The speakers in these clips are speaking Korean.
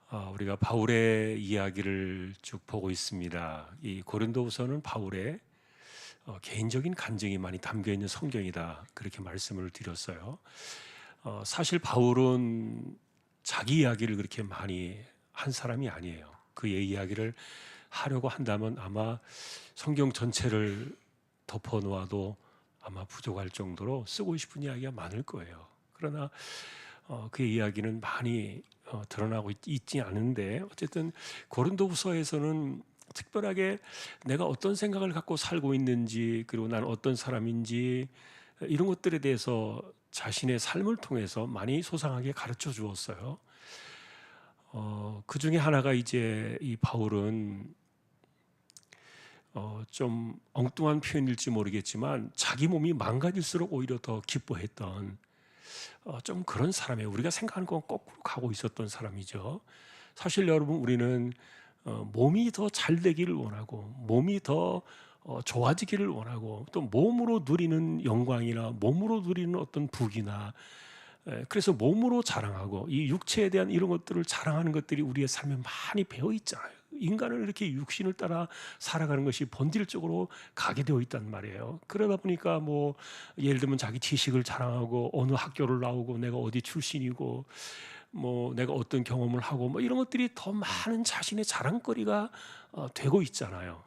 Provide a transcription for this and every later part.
우리가 바울의 이야기를 쭉 보고 있습니다. 이 고린도후서는 바울의 개인적인 간증이 많이 담겨 있는 성경이다, 그렇게 말씀을 드렸어요. 사실 바울은 자기 이야기를 그렇게 많이 한 사람이 아니에요. 그의 이야기를 하려고 한다면 아마 성경 전체를 덮어 놓아도 아마 부족할 정도로 쓰고 싶은 이야기가 많을 거예요. 그러나 그의 이야기는 많이 드러나고 있지 않은데, 어쨌든 고린도후서에서는 특별하게 내가 어떤 생각을 갖고 살고 있는지, 그리고 난 어떤 사람인지, 이런 것들에 대해서 자신의 삶을 통해서 많이 소상하게 가르쳐 주었어요. 그 중에 하나가 이제 이 바울은 좀 엉뚱한 표현일지 모르겠지만 자기 몸이 망가질수록 오히려 더 기뻐했던 좀 그런 사람이에요. 우리가 생각하는 건 거꾸로 가고 있었던 사람이죠. 사실 여러분, 우리는 몸이 더 잘 되기를 원하고, 몸이 더 좋아지기를 원하고, 또 몸으로 누리는 영광이나 몸으로 누리는 어떤 부귀나, 그래서 몸으로 자랑하고, 이 육체에 대한 이런 것들을 자랑하는 것들이 우리의 삶에 많이 배어 있잖아요. 인간은 이렇게 육신을 따라 살아가는 것이 본질적으로 가게 되어 있단 말이에요. 그러다 보니까 뭐 예를 들면 자기 지식을 자랑하고, 어느 학교를 나오고, 내가 어디 출신이고, 뭐 내가 어떤 경험을 하고, 뭐 이런 것들이 더 많은 자신의 자랑거리가 되고 있잖아요.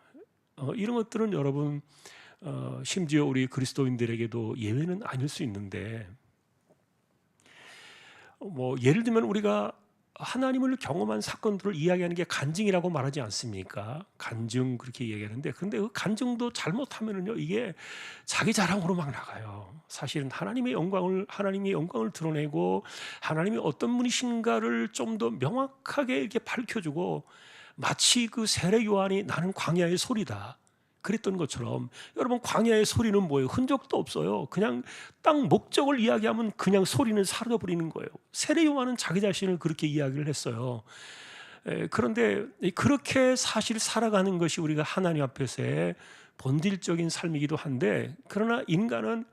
이런 것들은 여러분, 심지어 우리 그리스도인들에게도 예외는 아닐 수 있는데, 뭐 예를 들면 우리가 하나님을 경험한 사건들을 이야기하는 게 간증이라고 말하지 않습니까? 간증, 그렇게 얘기하는데, 근데 그 간증도 잘못하면은요, 이게 자기 자랑으로 막 나가요. 사실은 하나님의 영광을 드러내고, 하나님이 어떤 분이신가를 좀 더 명확하게 이렇게 밝혀주고, 마치 그 세례 요한이 나는 광야의 소리다 그랬던 것처럼, 여러분, 광야의 소리는 뭐예요? 흔적도 없어요. 그냥 딱 목적을 이야기하면 그냥 소리는 사라져버리는 거예요. 세례 요한은 자기 자신을 그렇게 이야기를 했어요. 그런데 그렇게 사실 살아가는 것이 우리가 하나님 앞에서의 본질적인 삶이기도 한데, 그러나 인간은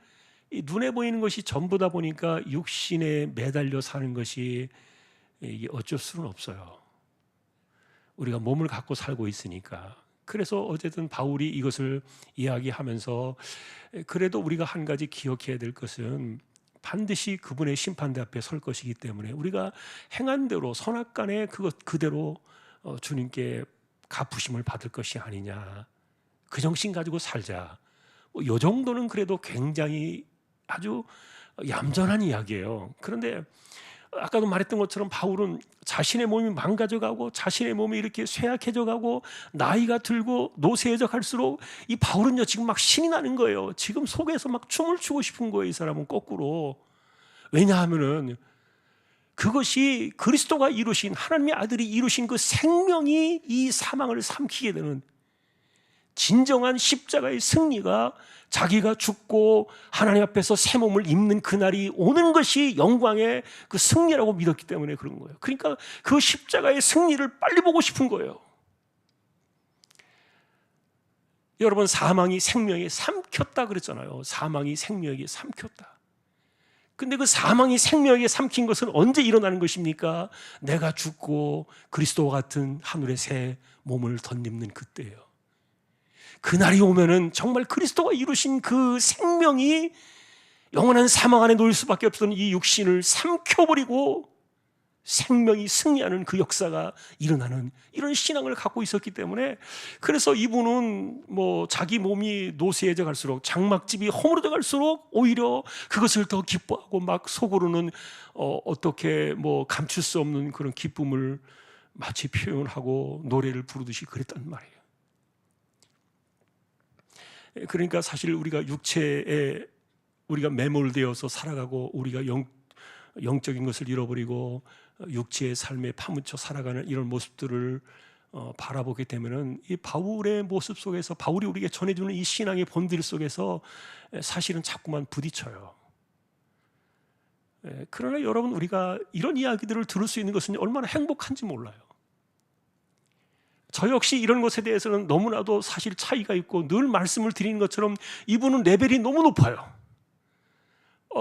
이 눈에 보이는 것이 전부다 보니까 육신에 매달려 사는 것이 이게 어쩔 수는 없어요. 우리가 몸을 갖고 살고 있으니까. 그래서 어쨌든 바울이 이것을 이야기하면서, 그래도 우리가 한 가지 기억해야 될 것은 반드시 그분의 심판대 앞에 설 것이기 때문에 우리가 행한 대로 선악간에 그것 그대로 주님께 갚으심을 받을 것이 아니냐, 그 정신 가지고 살자. 이 정도는 그래도 굉장히 아주 얌전한 이야기예요. 그런데 아까도 말했던 것처럼 바울은 자신의 몸이 망가져가고, 자신의 몸이 이렇게 쇠약해져가고, 나이가 들고 노쇠해져 갈수록 이 바울은요, 지금 막 신이 나는 거예요. 지금 속에서 막 춤을 추고 싶은 거예요, 이 사람은 거꾸로. 왜냐하면은 그것이 그리스도가 이루신, 하나님의 아들이 이루신 그 생명이 이 사망을 삼키게 되는 진정한 십자가의 승리가, 자기가 죽고 하나님 앞에서 새 몸을 입는 그날이 오는 것이 영광의 그 승리라고 믿었기 때문에 그런 거예요. 그러니까 그 십자가의 승리를 빨리 보고 싶은 거예요. 여러분, 사망이 생명에 삼켰다 그랬잖아요. 사망이 생명에게 삼켰다. 근데 그 사망이 생명에게 삼킨 것은 언제 일어나는 것입니까? 내가 죽고 그리스도와 같은 하늘의 새 몸을 덧입는 그때예요. 그날이 오면은 정말 그리스도가 이루신 그 생명이 영원한 사망 안에 놓일 수밖에 없던 이 육신을 삼켜버리고 생명이 승리하는 그 역사가 일어나는, 이런 신앙을 갖고 있었기 때문에, 그래서 이분은 뭐 자기 몸이 노쇠해져 갈수록, 장막집이 허물어져 갈수록 오히려 그것을 더 기뻐하고, 막 속으로는 어떻게 뭐 감출 수 없는 그런 기쁨을 마치 표현하고 노래를 부르듯이 그랬단 말이에요. 그러니까 사실 우리가 육체에 우리가 매몰되어서 살아가고, 우리가 영적인 것을 잃어버리고 육체의 삶에 파묻혀 살아가는 이런 모습들을 바라보게 되면은, 이 바울의 모습 속에서, 바울이 우리에게 전해주는 이 신앙의 본질 속에서 사실은 자꾸만 부딪혀요. 그러나 여러분, 우리가 이런 이야기들을 들을 수 있는 것은 얼마나 행복한지 몰라요. 저 역시 이런 것에 대해서는 너무나도 사실 차이가 있고, 늘 말씀을 드리는 것처럼 이분은 레벨이 너무 높아요.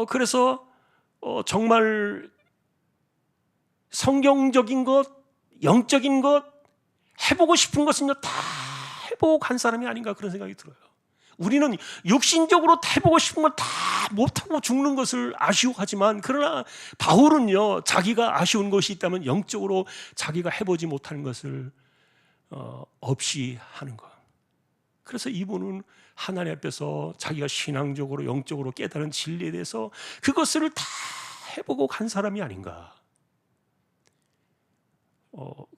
그래서 정말 성경적인 것, 영적인 것, 해보고 싶은 것은요 다 해보고 간 사람이 아닌가 그런 생각이 들어요. 우리는 육신적으로 해보고 싶은 걸 다 못하고 죽는 것을 아쉬워하지만, 그러나 바울은요 자기가 아쉬운 것이 있다면 영적으로 자기가 해보지 못하는 것을 없이 하는 것. 그래서 이분은 하나님 앞에서 자기가 신앙적으로 영적으로 깨달은 진리에 대해서 그것을 다 해보고 간 사람이 아닌가.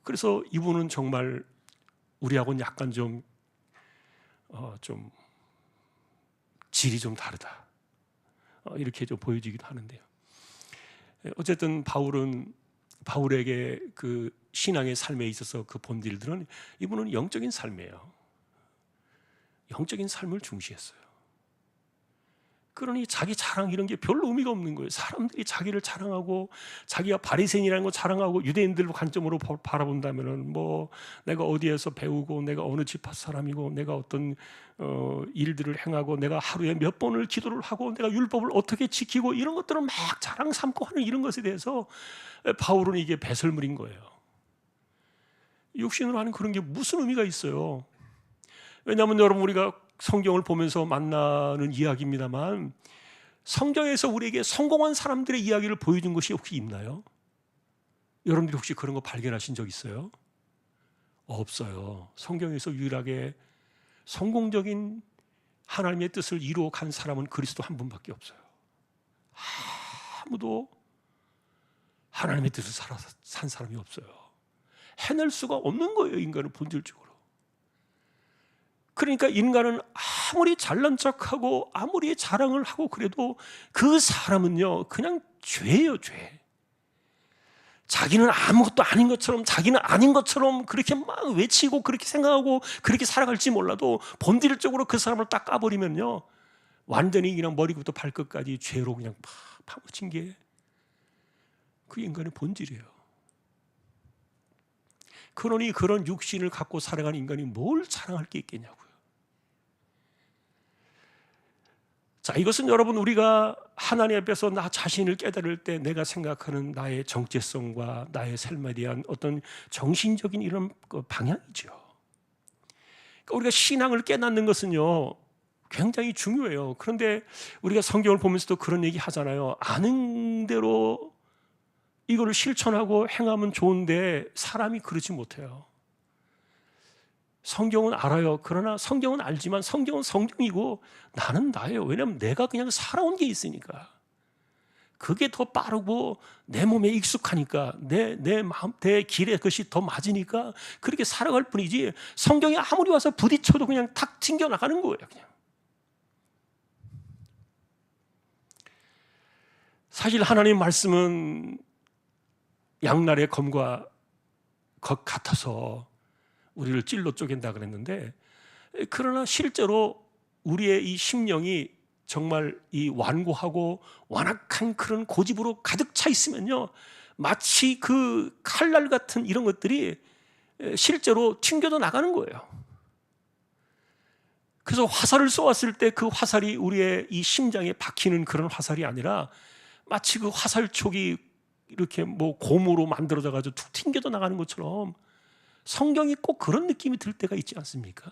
그래서 이분은 정말 우리하고는 약간 좀 질이 좀 다르다, 이렇게 좀 보여지기도 하는데요. 어쨌든 바울에게 그 신앙의 삶에 있어서 그 본질들은, 이분은 영적인 삶이에요. 영적인 삶을 중시했어요. 그러니 자기 자랑 이런 게 별로 의미가 없는 거예요. 사람들이 자기를 자랑하고 자기가 바리새인이라는 거 자랑하고, 유대인들 관점으로 바라본다면은 뭐 내가 어디에서 배우고, 내가 어느 집합 사람이고, 내가 어떤 일들을 행하고, 내가 하루에 몇 번을 기도를 하고, 내가 율법을 어떻게 지키고, 이런 것들을 막 자랑 삼고 하는 이런 것에 대해서 바울은 이게 배설물인 거예요. 육신으로 하는 그런 게 무슨 의미가 있어요? 왜냐하면 여러분, 우리가 성경을 보면서 만나는 이야기입니다만, 성경에서 우리에게 성공한 사람들의 이야기를 보여준 것이 혹시 있나요? 여러분들이 혹시 그런 거 발견하신 적 있어요? 없어요. 성경에서 유일하게 성공적인 하나님의 뜻을 이루어 간 사람은 그리스도 한 분밖에 없어요. 아무도 하나님의 뜻을 산 사람이 없어요. 해낼 수가 없는 거예요, 인간은 본질적으로. 그러니까 인간은 아무리 잘난 척하고 아무리 자랑을 하고 그래도 그 사람은요 그냥 죄예요, 죄. 자기는 아무것도 아닌 것처럼, 자기는 아닌 것처럼 그렇게 막 외치고 그렇게 생각하고 그렇게 살아갈지 몰라도, 본질적으로 그 사람을 딱 까버리면요 완전히 그냥 머리부터 발끝까지 죄로 그냥 파묻힌 게 그 인간의 본질이에요. 그러니 그런 육신을 갖고 살아가는 인간이 뭘 자랑할 게 있겠냐고요. 자, 이것은 여러분, 우리가 하나님 앞에서 나 자신을 깨달을 때 내가 생각하는 나의 정체성과 나의 삶에 대한 어떤 정신적인 이런 방향이죠. 그러니까 우리가 신앙을 깨닫는 것은요 굉장히 중요해요. 그런데 우리가 성경을 보면서도 그런 얘기 하잖아요. 아는 대로 이거를 실천하고 행하면 좋은데 사람이 그러지 못해요. 성경은 알아요. 그러나 성경은 알지만 성경은 성경이고 나는 나예요. 왜냐하면 내가 그냥 살아온 게 있으니까. 그게 더 빠르고 내 몸에 익숙하니까, 내 마음, 내 길에 그것이 더 맞으니까 그렇게 살아갈 뿐이지, 성경이 아무리 와서 부딪혀도 그냥 탁 튕겨나가는 거예요. 그냥. 사실 하나님 말씀은 양날의 검과 것 같아서 우리를 찔러 쪼갠다 그랬는데, 그러나 실제로 우리의 이 심령이 정말 이 완고하고 완악한 그런 고집으로 가득 차 있으면요 마치 그 칼날 같은 이런 것들이 실제로 튕겨져 나가는 거예요. 그래서 화살을 쏘았을 때 그 화살이 우리의 이 심장에 박히는 그런 화살이 아니라, 마치 그 화살촉이 이렇게 뭐 고무로 만들어져 가지고 툭 튕겨져 나가는 것처럼, 성경이 꼭 그런 느낌이 들 때가 있지 않습니까?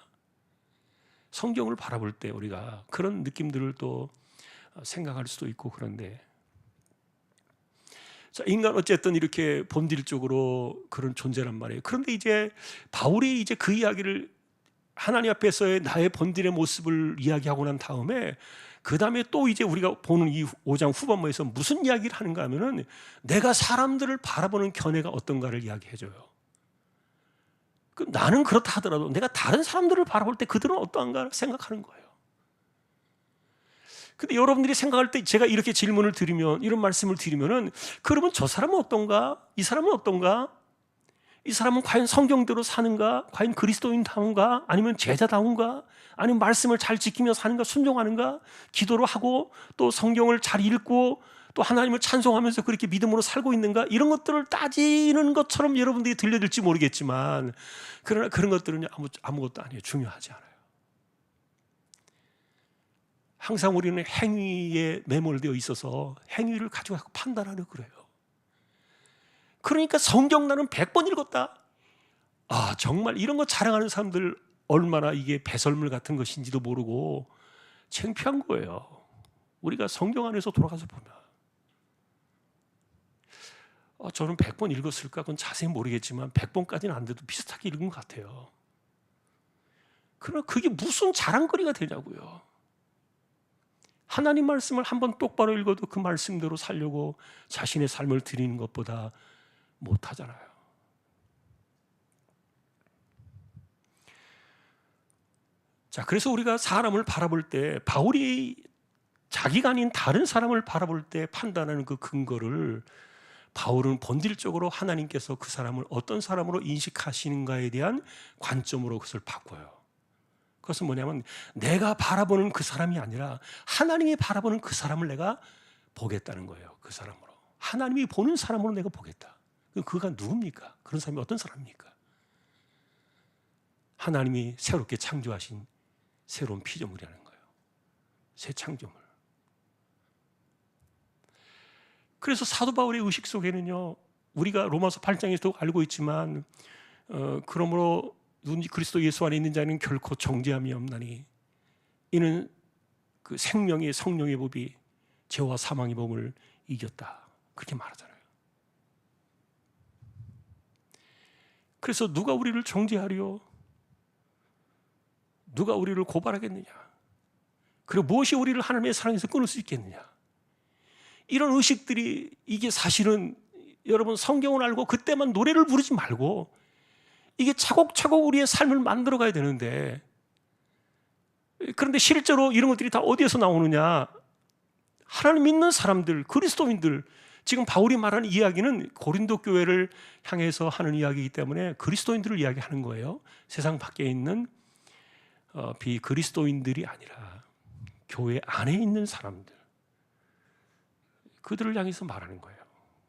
성경을 바라볼 때 우리가 그런 느낌들을 또 생각할 수도 있고. 그런데 자, 인간 어쨌든 이렇게 본질적으로 그런 존재란 말이에요. 그런데 이제 바울이 이제 그 이야기를, 하나님 앞에서의 나의 본질의 모습을 이야기하고 난 다음에, 그 다음에 또 이제 우리가 보는 이 5장 후반부에서 무슨 이야기를 하는가 하면은, 내가 사람들을 바라보는 견해가 어떤가를 이야기해줘요. 나는 그렇다 하더라도 내가 다른 사람들을 바라볼 때 그들은 어떠한가 생각하는 거예요. 근데 여러분들이 생각할 때 제가 이렇게 질문을 드리면, 이런 말씀을 드리면은, 그러면 저 사람은 어떤가? 이 사람은 어떤가? 이 사람은 과연 성경대로 사는가? 과연 그리스도인다운가? 아니면 제자다운가? 아니면 말씀을 잘 지키며 사는가? 순종하는가? 기도를 하고 또 성경을 잘 읽고 또 하나님을 찬송하면서 그렇게 믿음으로 살고 있는가? 이런 것들을 따지는 것처럼 여러분들이 들려질지 모르겠지만, 그러나 그런 것들은 아무것도 아니에요. 중요하지 않아요. 항상 우리는 행위에 매몰되어 있어서 행위를 가지고 판단하려 그래요. 그러니까 성경 나는 100번 읽었다. 정말 이런 거 자랑하는 사람들 얼마나 이게 배설물 같은 것인지도 모르고 창피한 거예요. 우리가 성경 안에서 돌아가서 보면 저는 100번 읽었을까? 그건 자세히 모르겠지만 100번까지는 안 돼도 비슷하게 읽은 것 같아요. 그러나 그게 무슨 자랑거리가 되냐고요. 하나님 말씀을 한번 똑바로 읽어도 그 말씀대로 살려고 자신의 삶을 드리는 것보다 못하잖아요. 자, 그래서 우리가 사람을 바라볼 때 바울이 자기가 아닌 다른 사람을 바라볼 때 판단하는 그 근거를 바울은 본질적으로 하나님께서 그 사람을 어떤 사람으로 인식하시는가에 대한 관점으로 그것을 바꿔요. 그것은 뭐냐면 내가 바라보는 그 사람이 아니라 하나님이 바라보는 그 사람을 내가 보겠다는 거예요. 그 사람으로. 하나님이 보는 사람으로 내가 보겠다. 그가 누굽니까? 그런 사람이 어떤 사람입니까? 하나님이 새롭게 창조하신 새로운 피조물이라는 거예요. 새 창조물. 그래서 사도 바울의 의식 속에는요, 우리가 로마서 8장에서도 알고 있지만 그러므로 누군지 그리스도 예수 안에 있는 자는 결코 정죄함이 없나니 이는 그 생명의 성령의 법이 죄와 사망의 법을 이겼다. 그렇게 말하잖아요. 그래서 누가 우리를 정죄하리요? 누가 우리를 고발하겠느냐? 그리고 무엇이 우리를 하나님의 사랑에서 끊을 수 있겠느냐? 이런 의식들이 이게 사실은 여러분 성경을 알고 그때만 노래를 부르지 말고 이게 차곡차곡 우리의 삶을 만들어 가야 되는데, 그런데 실제로 이런 것들이 다 어디에서 나오느냐? 하나님 믿는 사람들, 그리스도인들, 지금 바울이 말하는 이야기는 고린도 교회를 향해서 하는 이야기이기 때문에 그리스도인들을 이야기하는 거예요. 세상 밖에 있는 비그리스도인들이 아니라 교회 안에 있는 사람들, 그들을 향해서 말하는 거예요.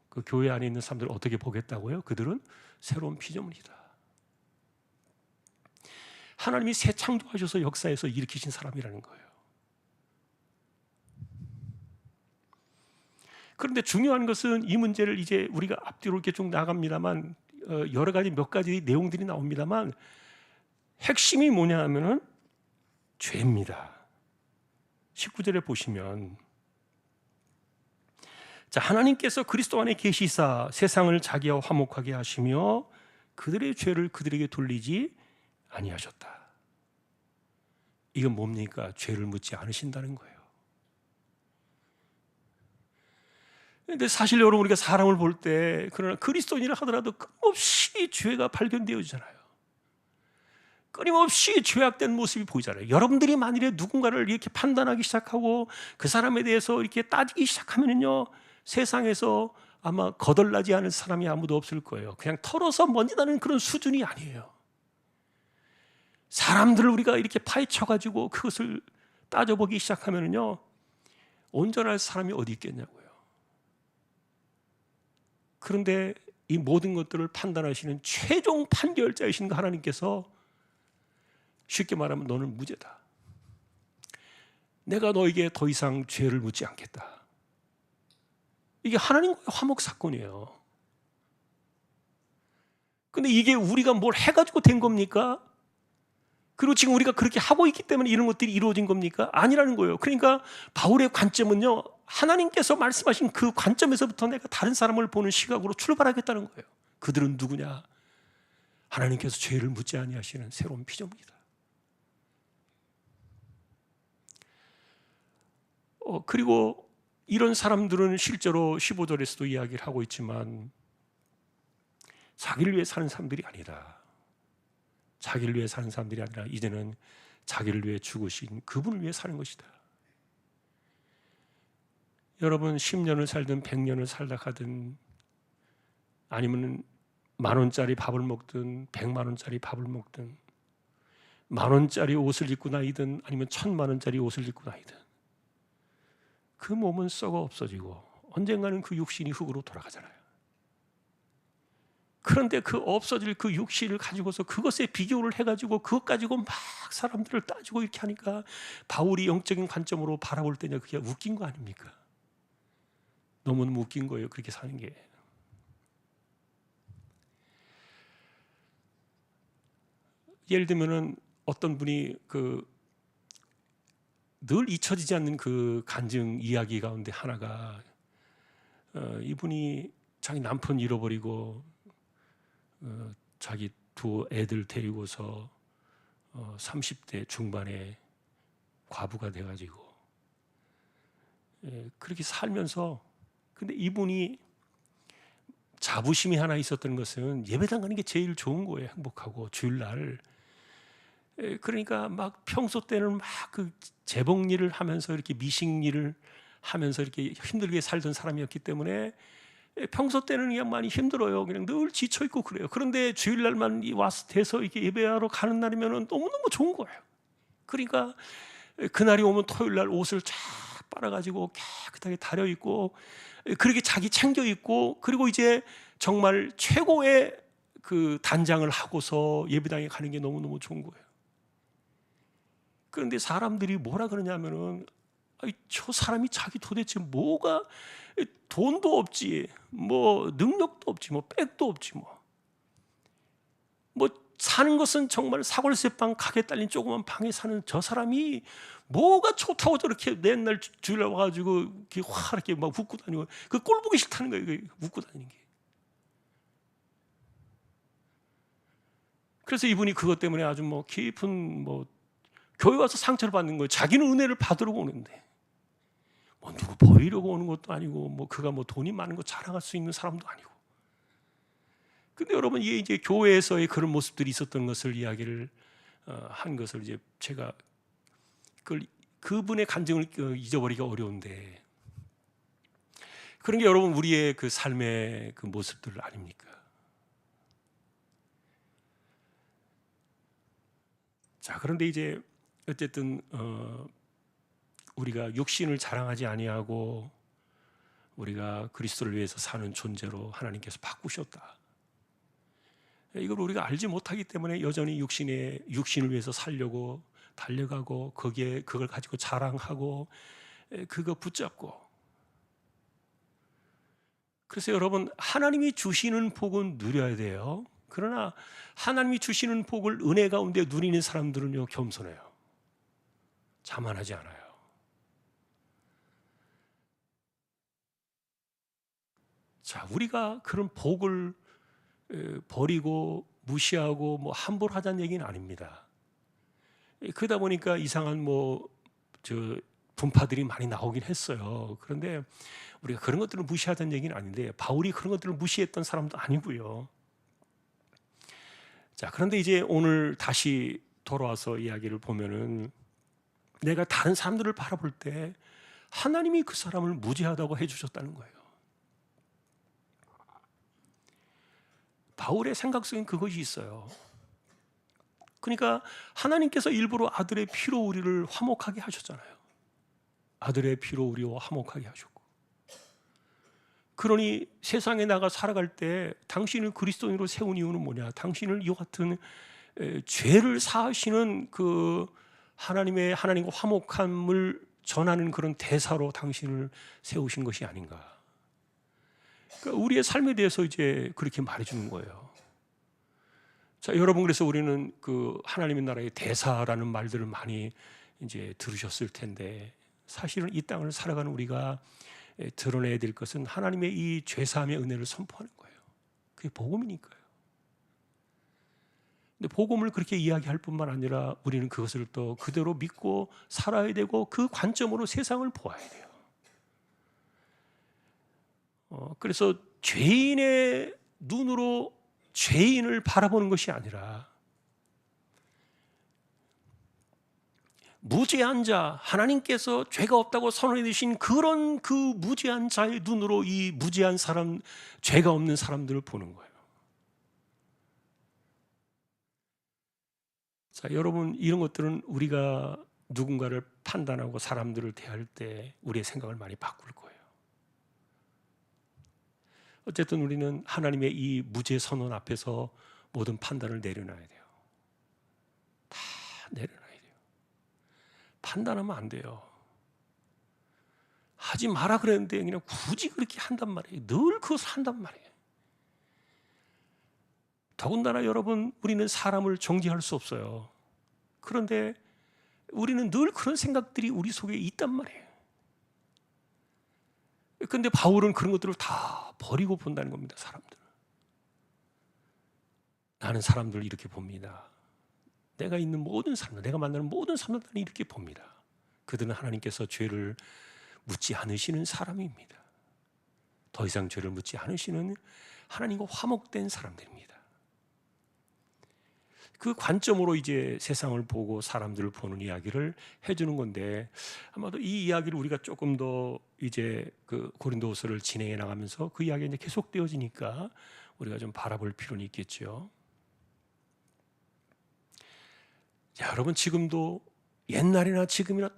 그 교회 안에 있는 사람들을 어떻게 보겠다고요? 그들은 새로운 피조물이다. 하나님이 새 창조하셔서 역사에서 일으키신 사람이라는 거예요. 그런데 중요한 것은 이 문제를 이제 우리가 앞뒤로 이렇게 쭉 나갑니다만 여러 가지 몇 가지 내용들이 나옵니다만 핵심이 뭐냐 하면은 죄입니다. 19절에 보시면 자, 하나님께서 그리스도 안에 계시사 세상을 자기와 화목하게 하시며 그들의 죄를 그들에게 돌리지 아니하셨다. 이건 뭡니까? 죄를 묻지 않으신다는 거예요. 그런데 사실 여러분 우리가 사람을 볼 때 그러나 그리스도인이라 하더라도 끊임없이 죄가 발견되어지잖아요. 끊임없이 죄악된 모습이 보이잖아요. 여러분들이 만일에 누군가를 이렇게 판단하기 시작하고 그 사람에 대해서 이렇게 따지기 시작하면요, 세상에서 아마 거덜나지 않을 사람이 아무도 없을 거예요. 그냥 털어서 먼지 나는 그런 수준이 아니에요. 사람들을 우리가 이렇게 파헤쳐가지고 그것을 따져보기 시작하면요, 온전할 사람이 어디 있겠냐고요. 그런데 이 모든 것들을 판단하시는 최종 판결자이신 하나님께서 쉽게 말하면 너는 무죄다. 내가 너에게 더 이상 죄를 묻지 않겠다. 이게 하나님과의 화목 사건이에요. 근데 이게 우리가 뭘 해가지고 된 겁니까? 그리고 지금 우리가 그렇게 하고 있기 때문에 이런 것들이 이루어진 겁니까? 아니라는 거예요. 그러니까 바울의 관점은요, 하나님께서 말씀하신 그 관점에서부터 내가 다른 사람을 보는 시각으로 출발하겠다는 거예요. 그들은 누구냐? 하나님께서 죄를 묻지 아니하시는 새로운 피조물이다. 그리고 이런 사람들은 실제로 15절에서도 이야기를 하고 있지만 자기를 위해 사는 사람들이 아니다. 자기를 위해 사는 사람들이 아니라 이제는 자기를 위해 죽으신 그분을 위해 사는 것이다. 여러분 10년을 살든 100년을 살다 가든 아니면 10,000원짜리 밥을 먹든 100만 원짜리 밥을 먹든 10,000원짜리 옷을 입고 다니든 아니면 1,000만 원짜리 옷을 입고 다니든 그 몸은 썩어 없어지고 언젠가는 그 육신이 흙으로 돌아가잖아요. 그런데 그 없어질 그 육신을 가지고서 그것에 비교를 해가지고 그것 가지고 막 사람들을 따지고 이렇게 하니까 바울이 영적인 관점으로 바라볼 때냐, 그게 웃긴 거 아닙니까? 너무너무 웃긴 거예요, 그렇게 사는 게. 예를 들면은 어떤 분이 늘 잊혀지지 않는 그 간증 이야기 가운데 하나가, 이분이 자기 남편 잃어버리고 자기 두 애들 데리고서 30대 중반에 과부가 돼가지고 그렇게 살면서, 근데 이분이 자부심이 하나 있었던 것은 예배당 가는 게 제일 좋은 거예요. 행복하고 주일날. 그러니까 막 평소 때는 막 그 재봉 일을 하면서 이렇게 미식 일을 하면서 이렇게 힘들게 살던 사람이었기 때문에 평소 때는 그냥 많이 힘들어요. 그냥 늘 지쳐 있고 그래요. 그런데 주일날만 와서 돼서 이렇게 예배하러 가는 날이면은 너무너무 좋은 거예요. 그러니까 그날이 오면 토요일날 옷을 쫙 빨아가지고 깨끗하게 다려 입고 그렇게 자기 챙겨 입고, 그리고 이제 정말 최고의 그 단장을 하고서 예배당에 가는 게 너무너무 좋은 거예요. 그런데 사람들이 뭐라 그러냐면은, 저 사람이 자기 도대체 뭐가, 돈도 없지, 뭐 능력도 없지, 뭐 백도 없지, 뭐 사는 것은 정말 사골세방 가게 딸린 조그만 방에 사는 저 사람이 뭐가 좋다고 저렇게 맨날 주일날 와가지고 이렇게 이렇게 막 웃고 다니고, 그 꼴 보기 싫다는 거예요. 웃고 다니는 게. 그래서 이분이 그것 때문에 아주 뭐 깊은 교회 와서 상처를 받는 거예요. 자기는 은혜를 받으려고 오는데 뭐 누구 보이려고 오는 것도 아니고, 뭐 그가 뭐 돈이 많은 거 자랑할 수 있는 사람도 아니고. 근데 여러분, 이게 이제 교회에서의 그런 모습들이 있었던 것을 이야기를 한 것을 이제 제가 그분의 간증을 잊어버리기가 어려운데, 그런 게 여러분 우리의 그 삶의 그 모습들 아닙니까? 자, 그런데 이제 어쨌든 우리가 육신을 자랑하지 아니하고 우리가 그리스도를 위해서 사는 존재로 하나님께서 바꾸셨다. 이걸 우리가 알지 못하기 때문에 여전히 육신을 위해서 살려고 달려가고, 그걸 가지고 자랑하고 그거 붙잡고. 그래서 여러분, 하나님이 주시는 복은 누려야 돼요. 그러나 하나님이 주시는 복을 은혜 가운데 누리는 사람들은요, 겸손해요. 자만하지 않아요. 자, 우리가 그런 복을 버리고 무시하고 뭐 함부로 하자는 얘기는 아닙니다. 그러다 보니까 이상한 분파들이 많이 나오긴 했어요. 그런데 우리가 그런 것들을 무시하자는 얘기는 아닌데, 바울이 그런 것들을 무시했던 사람도 아니고요. 자, 그런데 이제 오늘 다시 돌아와서 이야기를 보면은, 내가 다른 사람들을 바라볼 때 하나님이 그 사람을 무지하다고 해주셨다는 거예요. 바울의 생각 속엔 그것이 있어요. 그러니까 하나님께서 일부러 아들의 피로 우리를 화목하게 하셨잖아요. 아들의 피로 우리와 화목하게 하셨고, 그러니 세상에 나가 살아갈 때 당신을 그리스도인으로 세운 이유는 뭐냐? 당신을 이와 같은 죄를 사하시는 그 하나님과 화목함을 전하는 그런 대사로 당신을 세우신 것이 아닌가. 그러니까 우리의 삶에 대해서 이제 그렇게 말해주는 거예요. 자, 여러분, 그래서 우리는 그 하나님의 나라의 대사라는 말들을 많이 이제 들으셨을 텐데, 사실은 이 땅을 살아가는 우리가 드러내야 될 것은 하나님의 이 죄사함의 은혜를 선포하는 거예요. 그게 복음이니까요. 근데 복음을 그렇게 이야기할 뿐만 아니라 우리는 그것을 또 그대로 믿고 살아야 되고, 그 관점으로 세상을 보아야 돼요. 그래서 죄인의 눈으로 죄인을 바라보는 것이 아니라, 무죄한 자, 하나님께서 죄가 없다고 선언해 주신 그런 그 무죄한 자의 눈으로 이 무죄한 사람, 죄가 없는 사람들을 보는 거예요. 자, 여러분, 이런 것들은 우리가 누군가를 판단하고 사람들을 대할 때 우리의 생각을 많이 바꿀 거예요. 어쨌든 우리는 하나님의 이 무죄 선언 앞에서 모든 판단을 내려놔야 돼요. 다 내려놔야 돼요. 판단하면 안 돼요. 하지 마라 그랬는데 그냥 굳이 그렇게 한단 말이에요. 늘 그것을 한단 말이에요. 더군다나 여러분, 우리는 사람을 정죄할 수 없어요. 그런데 우리는 늘 그런 생각들이 우리 속에 있단 말이에요. 근데 바울은 그런 것들을 다 버리고 본다는 겁니다. 사람들. 나는 사람들을 이렇게 봅니다. 내가 있는 모든 사람들, 내가 만나는 모든 사람들은 이렇게 봅니다. 그들은 하나님께서 죄를 묻지 않으시는 사람입니다. 더 이상 죄를 묻지 않으시는 하나님과 화목된 사람들입니다. 그 관점으로 이제 세상을 보고 사람들을 보는 이야기를 해주는 건데, 아마도 이 이야기를 우리가 조금 더 이제 그 고린도후서를 진행해 나가면서 그 이야기가 이제 계속되어지니까 우리가 좀 바라볼 필요는 있겠죠. 자, 여러분, 지금도 옛날이나 지금이나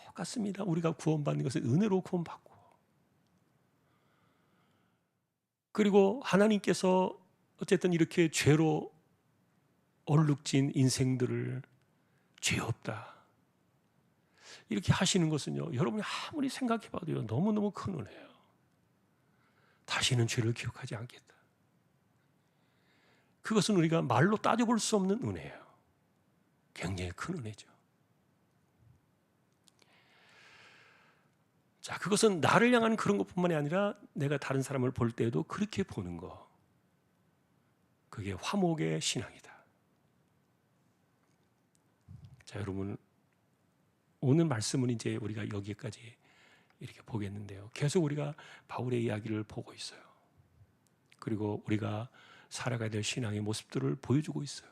똑같습니다. 우리가 구원받는 것은 은혜로 구원받고, 그리고 하나님께서 어쨌든 이렇게 죄로 얼룩진 인생들을 죄 없다 이렇게 하시는 것은요, 여러분이 아무리 생각해봐도요, 너무너무 큰 은혜예요. 다시는 죄를 기억하지 않겠다. 그것은 우리가 말로 따져볼 수 없는 은혜예요. 굉장히 큰 은혜죠. 자, 그것은 나를 향한 그런 것뿐만이 아니라 내가 다른 사람을 볼 때에도 그렇게 보는 거, 그게 화목의 신앙이다. 자, 여러분, 오늘 말씀은 이제 우리가 여기까지 이렇게 보겠는데요, 계속 우리가 바울의 이야기를 보고 있어요. 그리고 우리가 살아가야 될 신앙의 모습들을 보여주고 있어요.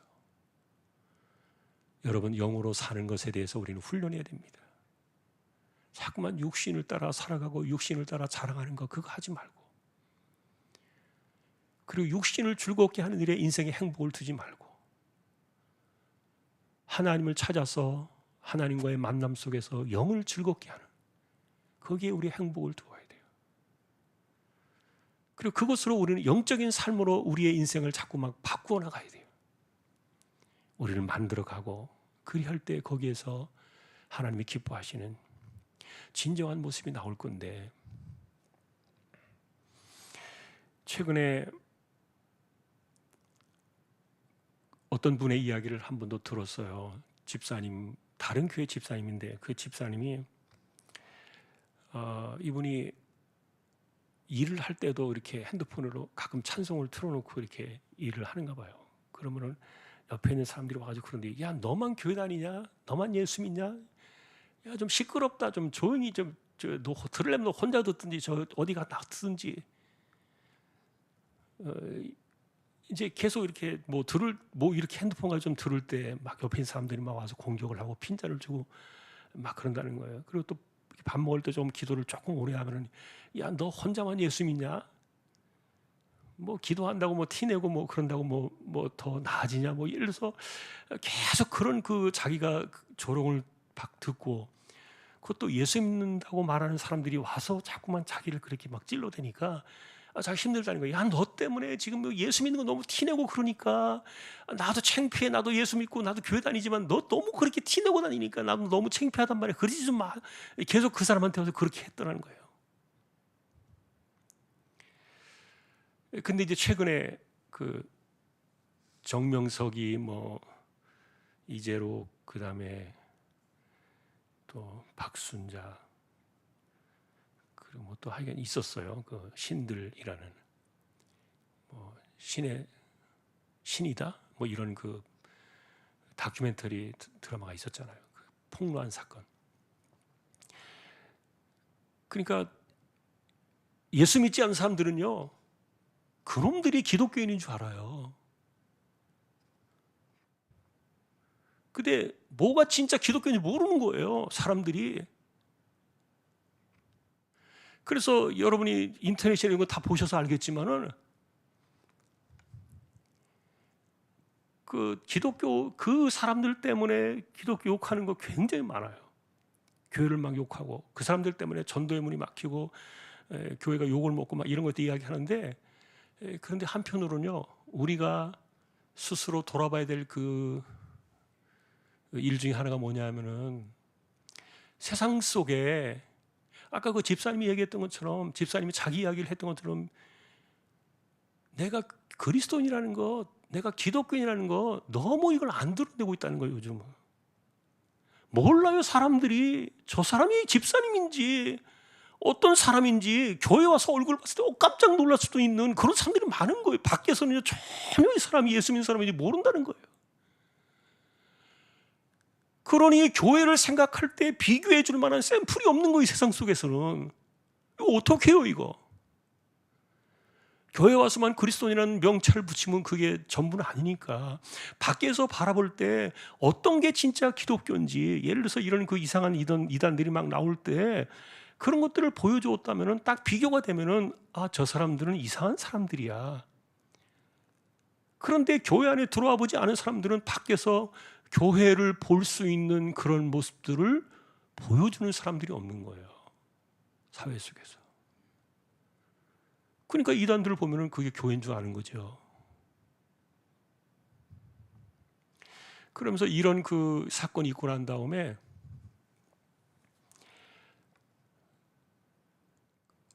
여러분, 영으로 사는 것에 대해서 우리는 훈련해야 됩니다. 자꾸만 육신을 따라 살아가고 육신을 따라 자랑하는 거, 그거 하지 말고, 그리고 육신을 즐겁게 하는 일에 인생의 행복을 두지 말고, 하나님을 찾아서 하나님과의 만남 속에서 영을 즐겁게 하는, 거기에 우리 행복을 두어야 돼요. 그리고 그것으로 우리는 영적인 삶으로 우리의 인생을 자꾸 막 바꾸어 나가야 돼요. 우리를 만들어가고, 그리할 때 거기에서 하나님이 기뻐하시는 진정한 모습이 나올 건데, 최근에 어떤 분의 이야기를 한 번도 들었어요. 집사님, 다른 교회 집사님인데, 그 집사님이 이분이 일을 할 때도 이렇게 핸드폰으로 가끔 찬송을 틀어놓고 이렇게 일을 하는가 봐요. 그러면은 옆에 있는 사람들이 와가지고 그런데, 야, 너만 교회 다니냐? 너만 예수 믿냐? 야, 좀 시끄럽다. 좀 조용히 좀, 너 들으려면 너 혼자 듣든지 저 어디가 놔두든지. 이제 계속 이렇게 이렇게 핸드폰 가지고 좀 들을 때 막 옆에 있는 사람들이 막 와서 공격을 하고 핀잔을 주고 막 그런다는 거예요. 그리고 또 밥 먹을 때 좀 기도를 조금 오래 하면은, 야, 너 혼자만 예수 믿냐? 뭐 기도한다고 뭐 티내고 뭐 그런다고 뭐 더 나아지냐? 뭐 예를 들어서 계속 그런 그 자기가 조롱을 막 듣고, 그것도 예수 믿는다고 말하는 사람들이 와서 자꾸만 자기를 그렇게 막 찔러대니까 자기 힘들다는 거예요. 야, 너 때문에 지금 예수 믿는 거 너무 티내고 그러니까 나도 창피해. 나도 예수 믿고 나도 교회 다니지만 너 너무 그렇게 티내고 다니니까 나도 너무 창피하단 말이야. 그러지 좀 마. 계속 그 사람한테 와서 그렇게 했더라는 거예요. 근데 이제 최근에 그 정명석이 뭐 이재로, 그 다음에 또 박순자, 그리고 뭐 또 하여간 있었어요. 그 신들이라는, 뭐 신의 신이다 뭐 이런 그 다큐멘터리 드라마가 있었잖아요. 그 폭로한 사건. 그러니까 예수 믿지 않는 사람들은요, 그놈들이 기독교인인 줄 알아요. 근데 뭐가 진짜 기독교인지 모르는 거예요, 사람들이. 그래서 여러분이 인터넷에 이런 거 다 보셔서 알겠지만은, 그 기독교 그 사람들 때문에 기독교 욕하는 거 굉장히 많아요. 교회를 막 욕하고, 그 사람들 때문에 전도의 문이 막히고 교회가 욕을 먹고 막 이런 것도 이야기하는데, 그런데 한편으로는요, 우리가 스스로 돌아봐야 될 그 일 중에 하나가 뭐냐면은, 세상 속에 아까 그 집사님이 얘기했던 것처럼, 집사님이 자기 이야기를 했던 것처럼, 내가 그리스도인이라는 것, 내가 기독교인이라는 거 너무 이걸 안 드러내고 있다는 거예요. 요즘은 몰라요. 사람들이 저 사람이 집사님인지 어떤 사람인지 교회 와서 얼굴 봤을 때 깜짝 놀랄 수도 있는 그런 사람들이 많은 거예요. 밖에서는 전혀 이 사람이 예수 믿는 사람인지 모른다는 거예요. 그러니 교회를 생각할 때 비교해 줄 만한 샘플이 없는 거예요. 세상 속에서는. 이거 어떻게 해요 이거. 교회 와서만 그리스도인이라는 명찰을 붙이면 그게 전부는 아니니까 밖에서 바라볼 때 어떤 게 진짜 기독교인지, 예를 들어서 이런 그 이상한 이단들이 막 나올 때 그런 것들을 보여주었다면 딱 비교가 되면은 저 사람들은 이상한 사람들이야. 그런데 교회 안에 들어와 보지 않은 사람들은 밖에서 교회를 볼 수 있는 그런 모습들을 보여주는 사람들이 없는 거예요. 사회 속에서. 그러니까 이단들을 보면은 그게 교회인 줄 아는 거죠. 그러면서 이런 그 사건이 있고 난 다음에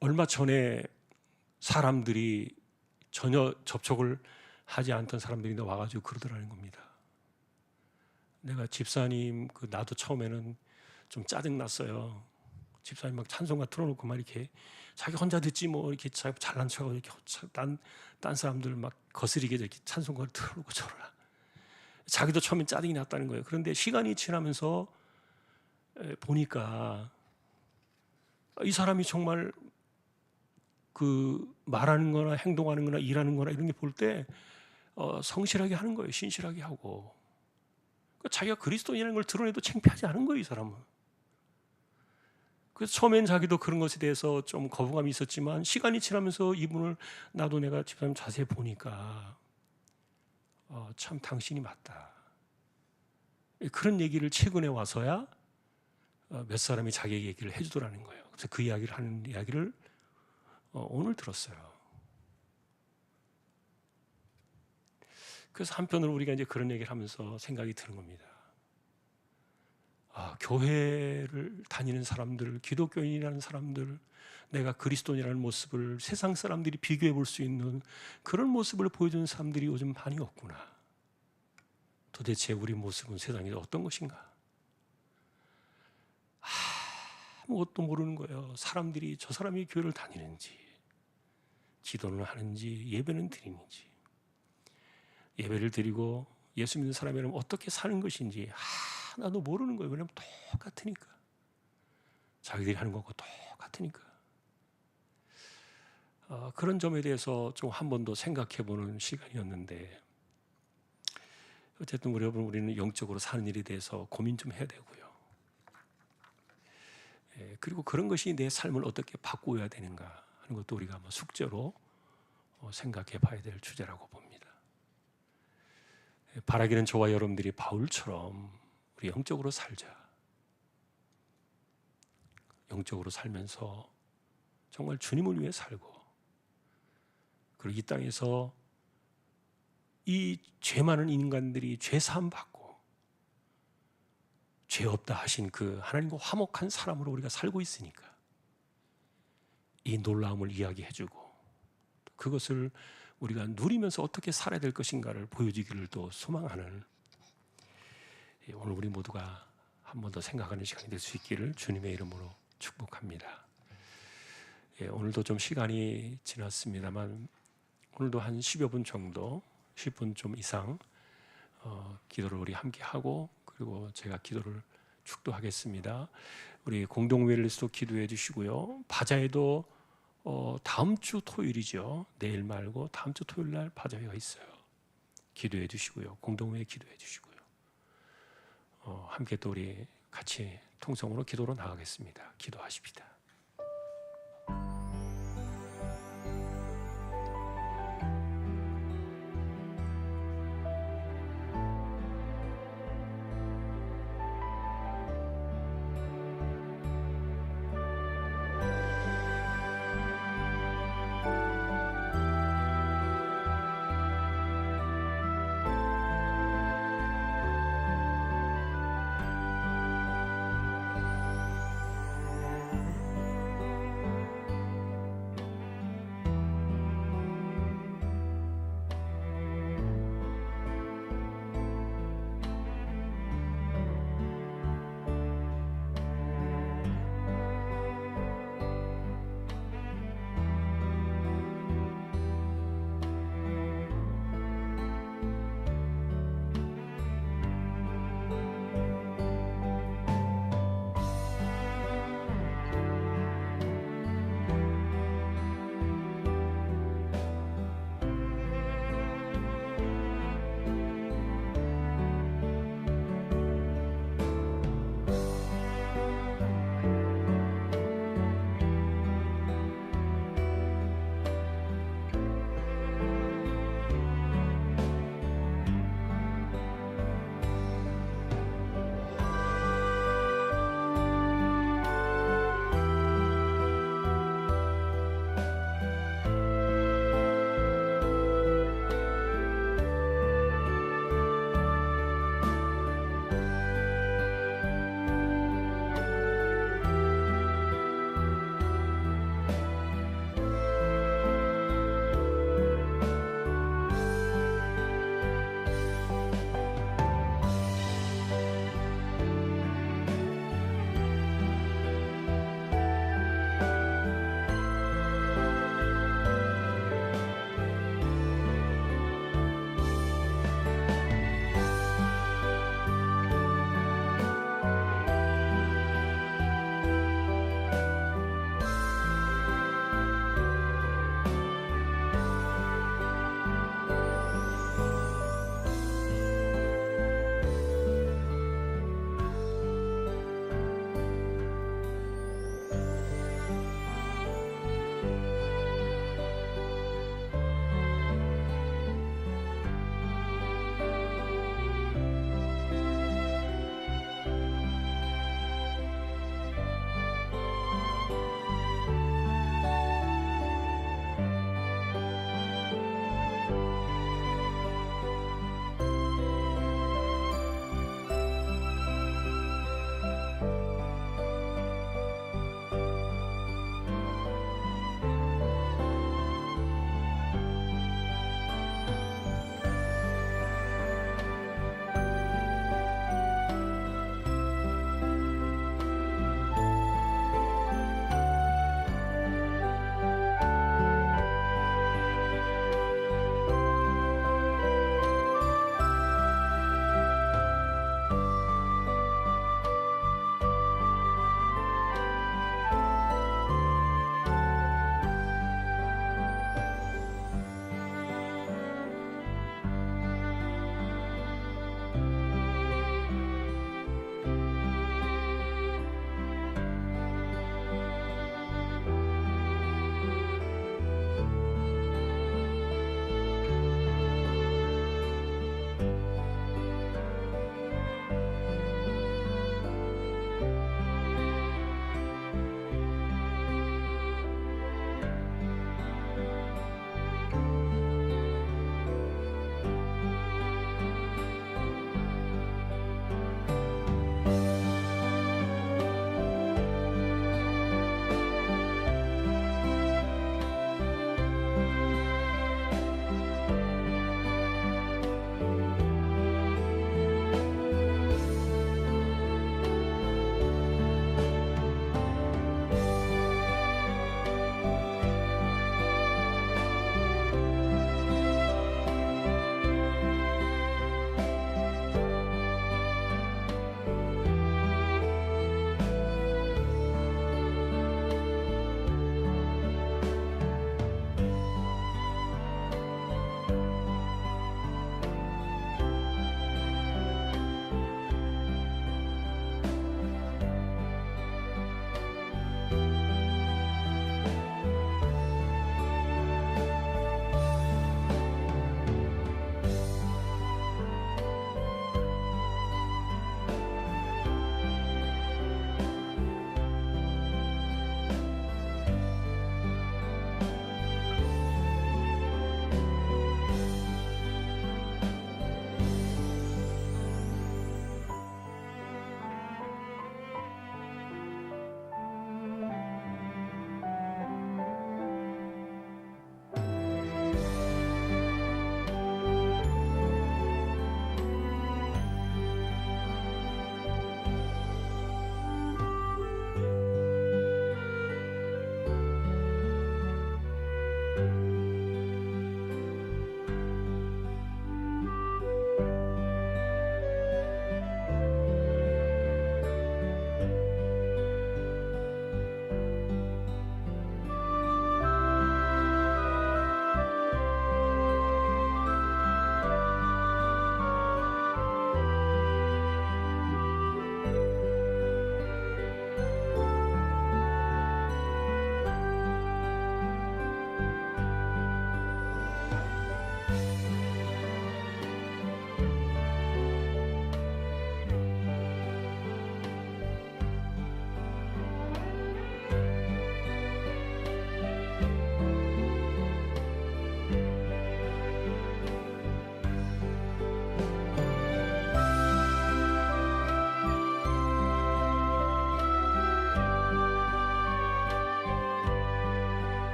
얼마 전에 사람들이 전혀 접촉을 하지 않던 사람들이 와가지고 그러더라는 겁니다. 내가 집사님 나도 처음에는 좀 짜증 났어요. 집사님 막 찬송가 틀어놓고 막 이렇게 자기 혼자 듣지 뭐 이렇게 잘난 척하고 이렇게 딴 사람들 막 거스리게 이렇게 찬송가를 틀어놓고 저러라. 자기도 처음엔 짜증이 났다는 거예요. 그런데 시간이 지나면서 보니까 이 사람이 정말 그 말하는 거나 행동하는 거나 일하는 거나 이런 게 볼 때 성실하게 하는 거예요. 신실하게 하고. 그러니까 자기가 그리스도인이라는 걸 드러내도 창피하지 않은 거예요. 이 사람은. 그래서 처음엔 자기도 그런 것에 대해서 좀 거부감이 있었지만 시간이 지나면서 이분을 나도 내가 집사님 자세히 보니까 참 당신이 맞다. 그런 얘기를 최근에 와서야 몇 사람이 자기 얘기를 해주더라는 거예요. 그래서 그 이야기를 하는 이야기를 오늘 들었어요. 그래서 한편으로 우리가 이제 그런 얘기를 하면서 생각이 드는 겁니다. 교회를 다니는 사람들, 기독교인이라는 사람들, 내가 그리스도인이라는 모습을 세상 사람들이 비교해 볼 수 있는 그런 모습을 보여주는 사람들이 요즘 많이 없구나. 도대체 우리 모습은 세상에 어떤 것인가? 아무것도 모르는 거예요. 사람들이 저 사람이 교회를 다니는지, 기도는 하는지, 예배는 드리는지, 예배를 드리고 예수 믿는 사람이라면 어떻게 사는 것인지 하나도 모르는 거예요. 왜냐하면 똑같으니까. 자기들이 하는 것과 똑같으니까. 그런 점에 대해서 좀 한 번 더 생각해보는 시간이었는데, 어쨌든 우리는 영적으로 사는 일에 대해서 고민 좀 해야 되고요. 그리고 그런 것이 내 삶을 어떻게 바꾸어야 되는가 하는 것도 우리가 한번 숙제로 생각해 봐야 될 주제라고 봅니다. 바라기는 저와 여러분들이 바울처럼 우리 영적으로 살자. 영적으로 살면서 정말 주님을 위해 살고, 그리고 이 땅에서 이 죄 많은 인간들이 죄 사함 받고 죄 없다 하신 그 하나님과 화목한 사람으로 우리가 살고 있으니까 이 놀라움을 이야기해주고 그것을 우리가 누리면서 어떻게 살아야 될 것인가를 보여주기를 또 소망하는, 오늘 우리 모두가 한 번 더 생각하는 시간이 될 수 있기를 주님의 이름으로 축복합니다. 오늘도 좀 시간이 지났습니다만 오늘도 한 10여 분 정도, 10분 좀 이상 기도를 우리 함께 하고, 그리고 제가 기도를 축도하겠습니다. 우리 공동회의에서도 기도해 주시고요. 바자회도 다음 주 토요일이죠. 내일 말고 다음 주 토요일 날 바자회가 있어요. 기도해 주시고요. 공동회의 기도해 주시고요. 함께 또 우리 같이 통성으로 기도로 나가겠습니다. 기도하십시다.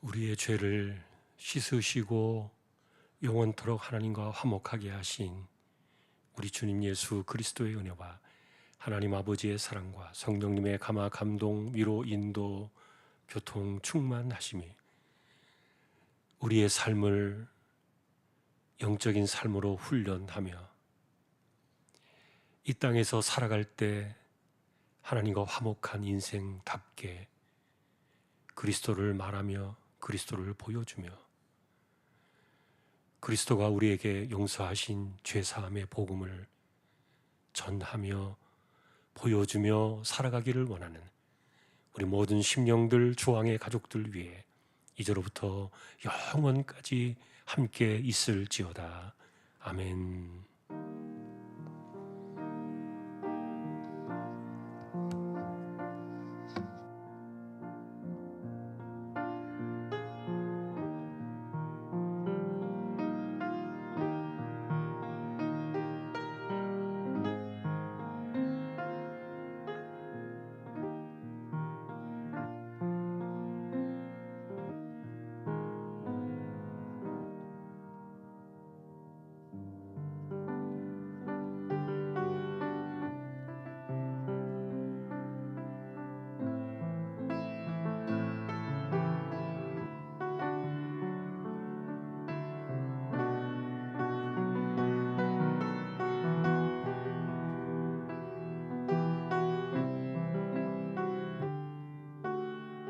우리의 죄를 씻으시고 영원토록 하나님과 화목하게 하신 우리 주님 예수 그리스도의 은혜와 하나님 아버지의 사랑과 성령님의 감화 감동 위로 인도 교통 충만하심이 우리의 삶을 영적인 삶으로 훈련하며 이 땅에서 살아갈 때 하나님과 화목한 인생답게 그리스도를 말하며 그리스도를 보여주며 그리스도가 우리에게 용서하신 죄사함의 복음을 전하며 보여주며 살아가기를 원하는 우리 모든 심령들 주왕의 가족들 위해 이제로부터 영원까지 함께 있을지어다. 아멘.